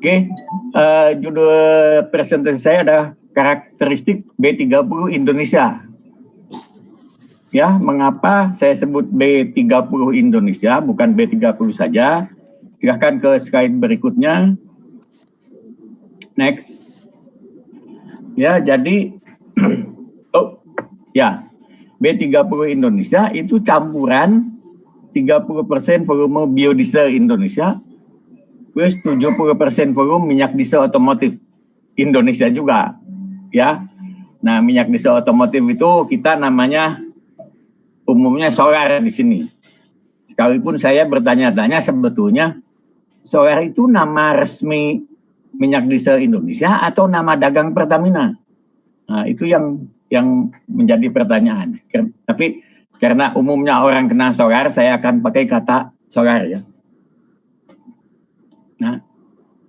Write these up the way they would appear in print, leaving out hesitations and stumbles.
Oke, judul presentasi saya adalah karakteristik B30 Indonesia. Ya, mengapa saya sebut B30 Indonesia, bukan B30 saja? Silahkan ke slide berikutnya. Next. Ya, jadi B30 Indonesia itu campuran 30% volume biodiesel Indonesia plus 70% volume minyak diesel otomotif Indonesia juga, ya. Nah, minyak diesel otomotif itu kita namanya umumnya solar di sini. Sekalipun saya bertanya-tanya sebetulnya solar itu nama resmi minyak diesel Indonesia atau nama dagang Pertamina? Nah, itu yang menjadi pertanyaan. Tapi karena umumnya orang kenal solar, saya akan pakai kata solar, ya. Nah,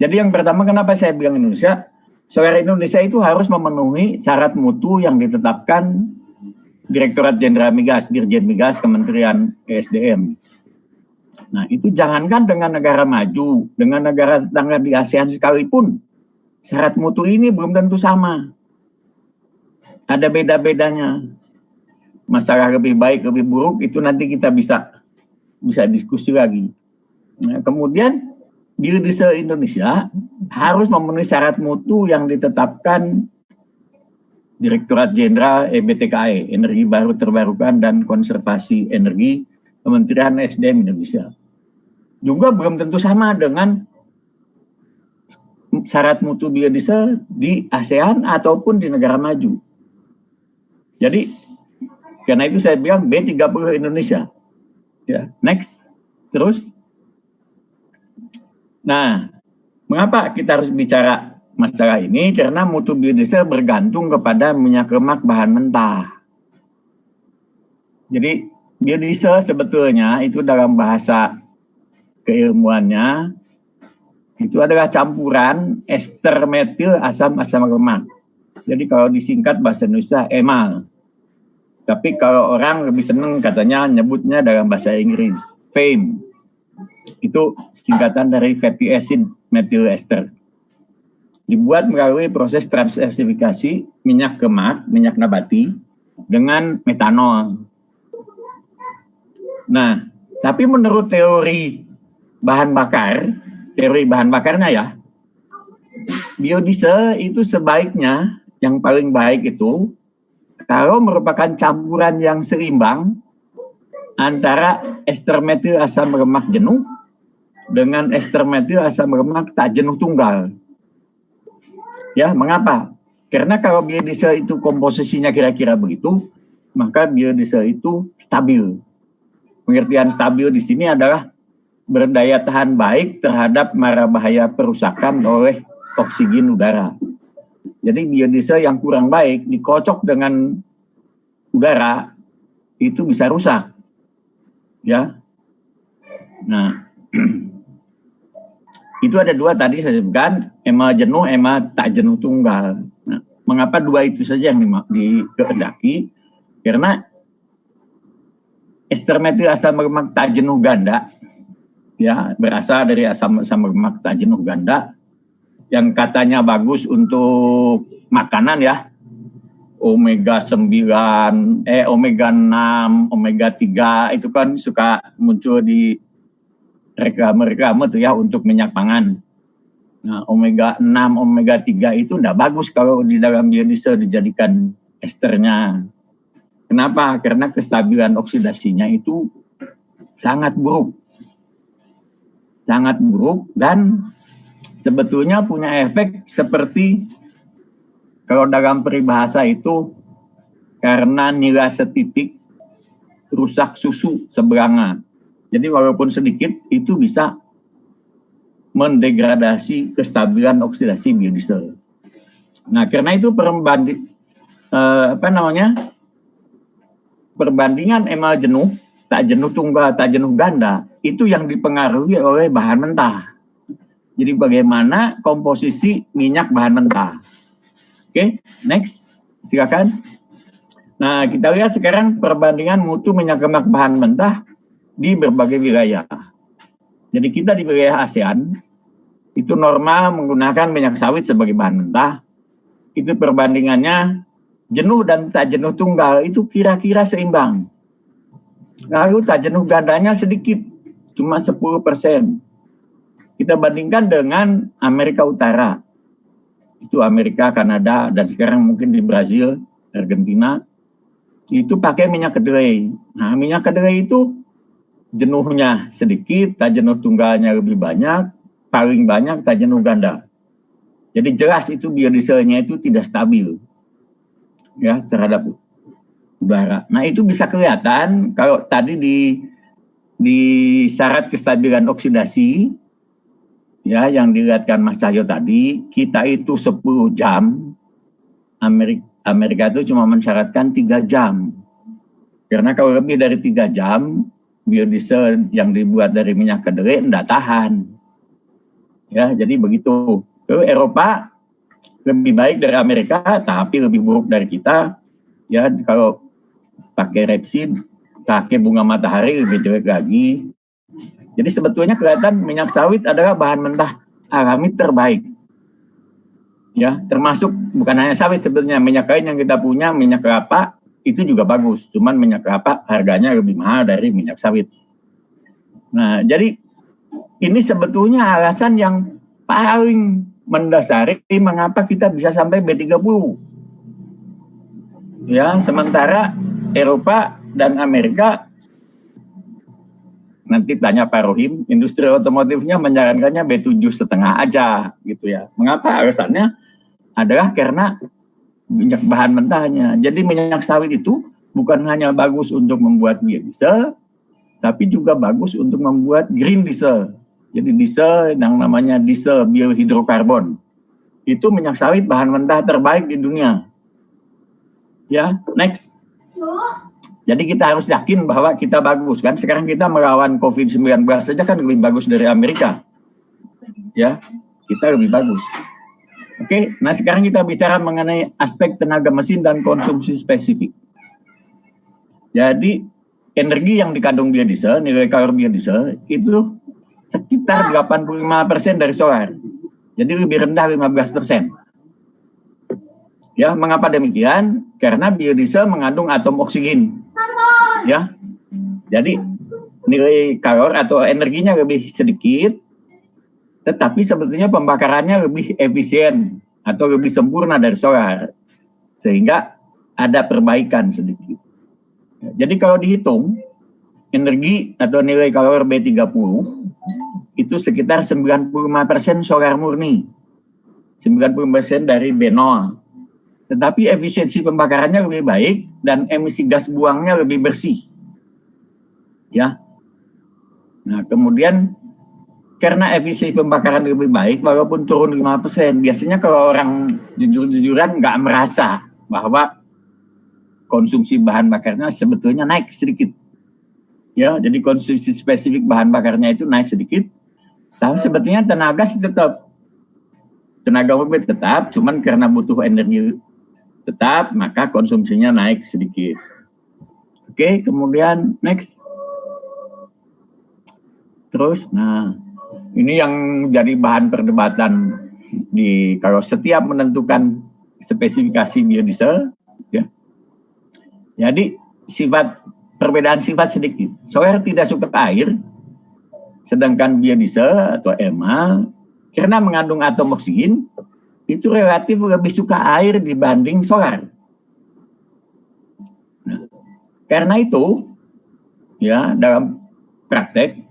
jadi yang pertama kenapa saya bilang Indonesia? Solar Indonesia itu harus memenuhi syarat mutu yang ditetapkan Direktorat Jenderal Migas, Dirjen Migas, Kementerian ESDM. Nah, itu jangankan dengan negara maju, dengan negara tetangga di ASEAN sekalipun, syarat mutu ini belum tentu sama. Ada beda-bedanya. Masalah lebih baik, lebih buruk, itu nanti kita bisa diskusi lagi. Nah, kemudian biodiesel Indonesia harus memenuhi syarat mutu yang ditetapkan Direktorat Jenderal EBTKE, Energi Baru Terbarukan dan Konservasi Energi, Kementerian SDM Indonesia. Juga belum tentu sama dengan syarat mutu biodiesel di ASEAN ataupun di negara maju. Jadi, karena itu saya bilang B30 Indonesia. Ya, next. Terus. Nah, mengapa kita harus bicara masalah ini? Karena mutu biodiesel bergantung kepada minyak lemak bahan mentah. Jadi biodiesel sebetulnya itu dalam bahasa keilmuannya itu adalah campuran ester metil asam lemak. Jadi kalau disingkat bahasa Indonesia emal. Tapi kalau orang lebih senang katanya nyebutnya dalam bahasa Inggris FAME. Itu singkatan dari fatty acid methyl ester. Dibuat melalui proses transesifikasi minyak lemak, minyak nabati dengan metanol. Nah, tapi menurut teori bahan bakarnya ya, biodiesel itu sebaiknya yang paling baik itu kalau merupakan campuran yang seimbang antara ester metil asam lemak jenuh dengan ester metil asam lemak tak jenuh tunggal. Ya, mengapa? Karena kalau biodiesel itu komposisinya kira-kira begitu, maka biodiesel itu stabil. Pengertian stabil di sini adalah berdaya tahan baik terhadap mara bahaya perusakan oleh oksigen udara. Jadi biodiesel yang kurang baik dikocok dengan udara itu bisa rusak. Ya. Nah, itu ada dua tadi saya sebutkan, emal jenuh, emal tak jenuh tunggal. Nah, mengapa dua itu saja yang dikehendaki? Karena ester metil asam lemak tak jenuh ganda, ya, berasal dari asam lemak tak jenuh ganda, yang katanya bagus untuk makanan ya, omega 9, omega 6, omega 3 itu kan suka muncul di reklame-reklame tuh ya untuk minyak pangan. Nah, omega 6, omega 3 itu enggak bagus kalau di dalam biodiesel dijadikan esternya. Kenapa? Karena kestabilan oksidasinya itu sangat buruk. Sangat buruk dan sebetulnya punya efek seperti kalau dalam peribahasa itu karena nilai setitik rusak susu seberanga. Jadi walaupun sedikit itu bisa mendegradasi kestabilan oksidasi biodiesel. Nah, karena itu perbandingan emal jenuh, tak jenuh tunggal, tak jenuh ganda itu yang dipengaruhi oleh bahan mentah. Jadi bagaimana komposisi minyak bahan mentah. Oke, next, silakan. Nah, kita lihat sekarang perbandingan mutu minyak lemak bahan mentah di berbagai wilayah. Jadi kita di wilayah ASEAN itu normal menggunakan minyak sawit sebagai bahan mentah. Itu perbandingannya jenuh dan tak jenuh tunggal itu kira-kira seimbang. Lalu tak jenuh gandanya sedikit, cuma 10%. Kita bandingkan dengan Amerika Utara. Itu Amerika, Kanada, dan sekarang mungkin di Brazil, Argentina, itu pakai minyak kedelai. Nah, minyak kedelai itu jenuhnya sedikit, tak jenuh tunggalnya lebih banyak, paling banyak tak jenuh ganda. Jadi jelas itu biodieselnya itu tidak stabil ya terhadap udara. Nah itu bisa kelihatan kalau tadi di syarat kestabilan oksidasi ya yang dilihatkan Mas Cahyo tadi, kita itu 10 jam, Amerika itu cuma mensyaratkan 3 jam. Karena kalau lebih dari 3 jam, biodiesel yang dibuat dari minyak kedelai tidak tahan. Ya, jadi begitu. Lalu Eropa lebih baik dari Amerika, tapi lebih buruk dari kita. Ya, kalau pakai rapeseed, pakai bunga matahari lebih jelek lagi. Jadi sebetulnya kelihatan minyak sawit adalah bahan mentah alami terbaik. Ya, termasuk bukan hanya sawit sebetulnya, minyak kain yang kita punya, minyak kelapa itu juga bagus. Cuman minyak kelapa harganya lebih mahal dari minyak sawit. Nah, jadi ini sebetulnya alasan yang paling mendasari mengapa kita bisa sampai B30. Ya, sementara Eropa dan Amerika, nanti tanya Pak Rohim, industri otomotifnya menyarankannya B7,5 aja gitu ya. Mengapa? Alasannya adalah karena minyak bahan mentahnya. Jadi minyak sawit itu bukan hanya bagus untuk membuat biodiesel, tapi juga bagus untuk membuat green diesel. Jadi diesel yang namanya diesel biohidrokarbon. Itu minyak sawit bahan mentah terbaik di dunia. Ya, next. Jadi kita harus yakin bahwa kita bagus kan. Sekarang kita melawan COVID-19 saja kan lebih bagus dari Amerika. Ya, kita lebih bagus. Oke, nah sekarang kita bicara mengenai aspek tenaga mesin dan konsumsi spesifik. Jadi energi yang dikandung biodiesel, nilai kalori biodiesel itu sekitar 85% dari solar. Jadi lebih rendah 15%. Ya, mengapa demikian? Karena biodiesel mengandung atom oksigen. Ya. Jadi nilai kalori atau energinya lebih sedikit, tetapi sebetulnya pembakarannya lebih efisien atau lebih sempurna dari solar. Sehingga ada perbaikan sedikit. Jadi kalau dihitung energi atau nilai kalori B30 itu sekitar 95% solar murni, 90% dari B0. Tetapi efisiensi pembakarannya lebih baik dan emisi gas buangnya lebih bersih. Ya. Nah, kemudian karena efisiensi pembakaran lebih baik, walaupun turun 5%, biasanya kalau orang jujur-jujuran nggak merasa bahwa konsumsi bahan bakarnya sebetulnya naik sedikit. Ya, jadi konsumsi spesifik bahan bakarnya itu naik sedikit. Tapi sebetulnya tenaga mobil tetap, cuman karena butuh energi tetap, maka konsumsinya naik sedikit. Oke, kemudian next. Terus, nah ini yang jadi bahan perdebatan kalau setiap menentukan spesifikasi biodiesel. Ya. Jadi perbedaan sifat sedikit. Solar tidak suka air, sedangkan biodiesel atau EMA karena mengandung atom oksigen itu relatif lebih suka air dibanding solar. Nah, karena itu ya dalam praktek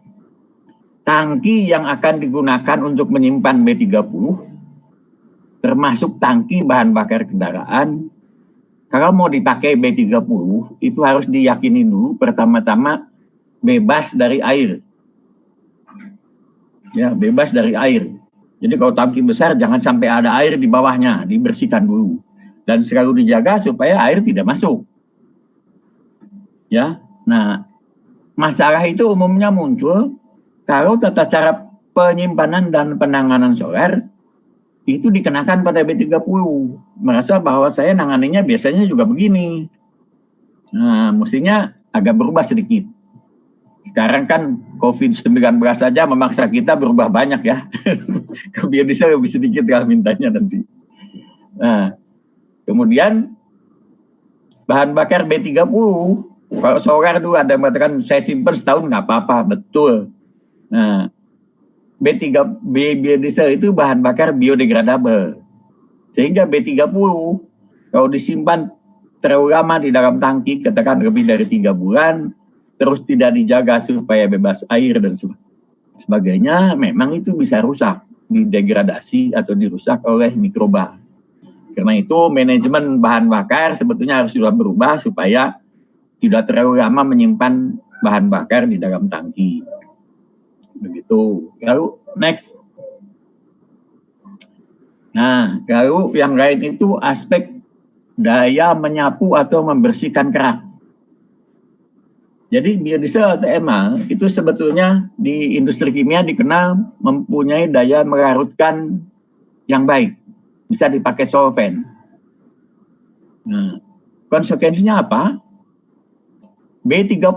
tangki yang akan digunakan untuk menyimpan B30 termasuk tangki bahan bakar kendaraan, kalau mau dipakai B30 itu harus diyakini dulu pertama-tama bebas dari air. Ya, bebas dari air. Jadi kalau tangki besar jangan sampai ada air di bawahnya, dibersihkan dulu. Dan selalu dijaga supaya air tidak masuk. Ya. Nah, masalah itu umumnya muncul kalau tata cara penyimpanan dan penanganan solar itu dikenakan pada B30. Merasa bahwa saya nanganinya biasanya juga begini. Nah, mestinya agak berubah sedikit. Sekarang kan COVID-19 saja memaksa kita berubah banyak ya. ke biodiesel lebih sedikit lah mintanya nanti. Nah, kemudian bahan bakar B30. Kalau solar dulu ada yang mengatakan saya simpan setahun nggak apa-apa, betul. Nah, biodiesel itu bahan bakar biodegradable. Sehingga B30 kalau disimpan terlalu lama di dalam tangki, katakan lebih dari 3 bulan, terus tidak dijaga supaya bebas air dan sebagainya, memang itu bisa rusak, didegradasi atau dirusak oleh mikroba. Karena itu manajemen bahan bakar sebetulnya harus sudah berubah supaya tidak terlalu lama menyimpan bahan bakar di dalam tangki. Begitu. Lalu next. Nah, lalu yang lain itu aspek daya menyapu atau membersihkan kerak. Jadi biodiesel atau EMA itu sebetulnya di industri kimia dikenal mempunyai daya melarutkan yang baik. Bisa dipakai solvent. Nah, konsekuensinya apa? B30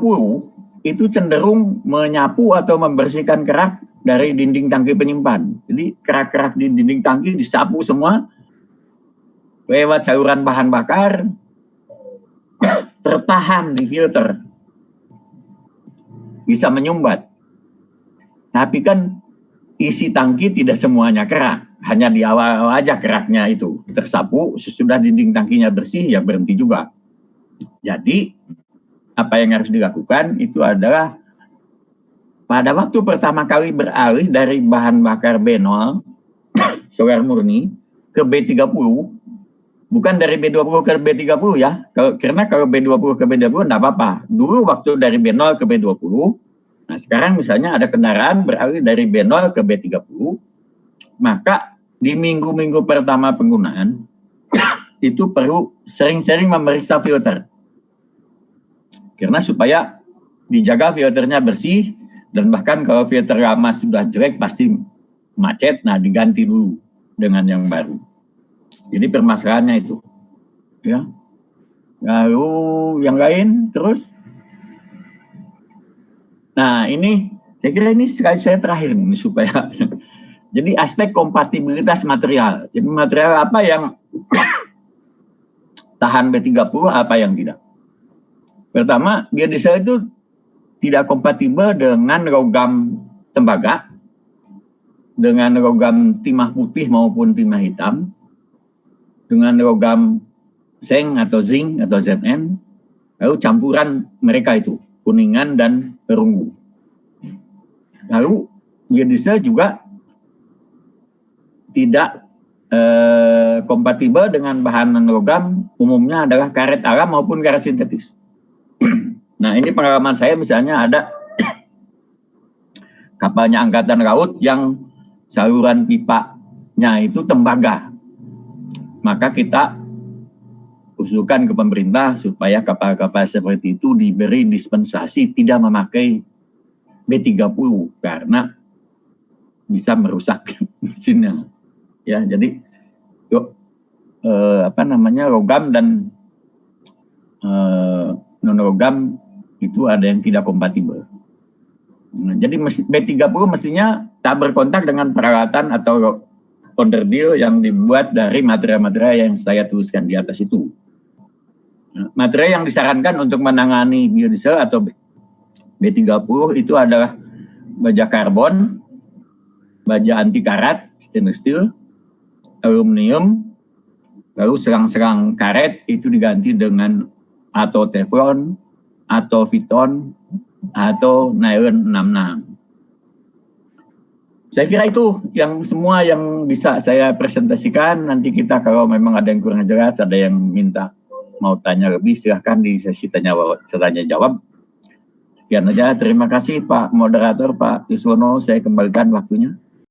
itu cenderung menyapu atau membersihkan kerak dari dinding tangki penyimpan. Jadi kerak-kerak di dinding tangki disapu semua lewat saluran bahan bakar, tertahan di filter. Bisa menyumbat. Tapi kan isi tangki tidak semuanya kerak. Hanya di awal aja keraknya itu tersapu, sesudah dinding tangkinya bersih ya berhenti juga. Jadi apa yang harus dilakukan itu adalah pada waktu pertama kali beralih dari bahan bakar B0 solar murni ke B30, bukan dari B20 ke B30 ya, karena kalau B20 ke B30 enggak apa-apa. Dulu waktu dari B0 ke B20, nah sekarang misalnya ada kendaraan beralih dari B0 ke B30, maka di minggu-minggu pertama penggunaan itu perlu sering-sering memeriksa filter. Karena supaya dijaga filternya bersih, dan bahkan kalau filter lama sudah jelek pasti macet, nah diganti dulu dengan yang baru. Jadi permasalahannya itu. Ya. Lalu yang lain terus. Nah ini, saya kira ini sekali saya terakhir nih supaya. Jadi aspek kompatibilitas material. Jadi material apa yang tahan B30, apa yang tidak. Pertama, biodiesel itu tidak kompatibel dengan logam tembaga, dengan logam timah putih maupun timah hitam, dengan logam seng atau zinc atau Zn, lalu campuran mereka itu, kuningan dan perunggu. Lalu biodiesel juga tidak kompatibel dengan bahan logam, umumnya adalah karet alam maupun karet sintetis. Nah ini pengalaman saya misalnya ada kapalnya angkatan laut yang saluran pipanya itu tembaga. Maka kita usulkan ke pemerintah supaya kapal-kapal seperti itu diberi dispensasi tidak memakai B30 karena bisa merusak mesinnya. Ya, jadi logam dan non logam itu ada yang tidak kompatibel. Nah, jadi B30 mestinya tak berkontak dengan peralatan atau underdeal yang dibuat dari material-material yang saya tuliskan di atas itu. Nah, material yang disarankan untuk menangani biodiesel atau B30 itu adalah baja karbon, baja anti karat, stainless steel, aluminium, lalu selang-selang karet itu diganti dengan atau teflon, atau Viton, atau nylon 66. Saya kira itu yang semua yang bisa saya presentasikan. Nanti kita kalau memang ada yang kurang jelas, ada yang minta mau tanya lebih, silahkan di sesi tanya jawab. Sekian aja, terima kasih Pak Moderator, Pak Yuswono, saya kembalikan waktunya.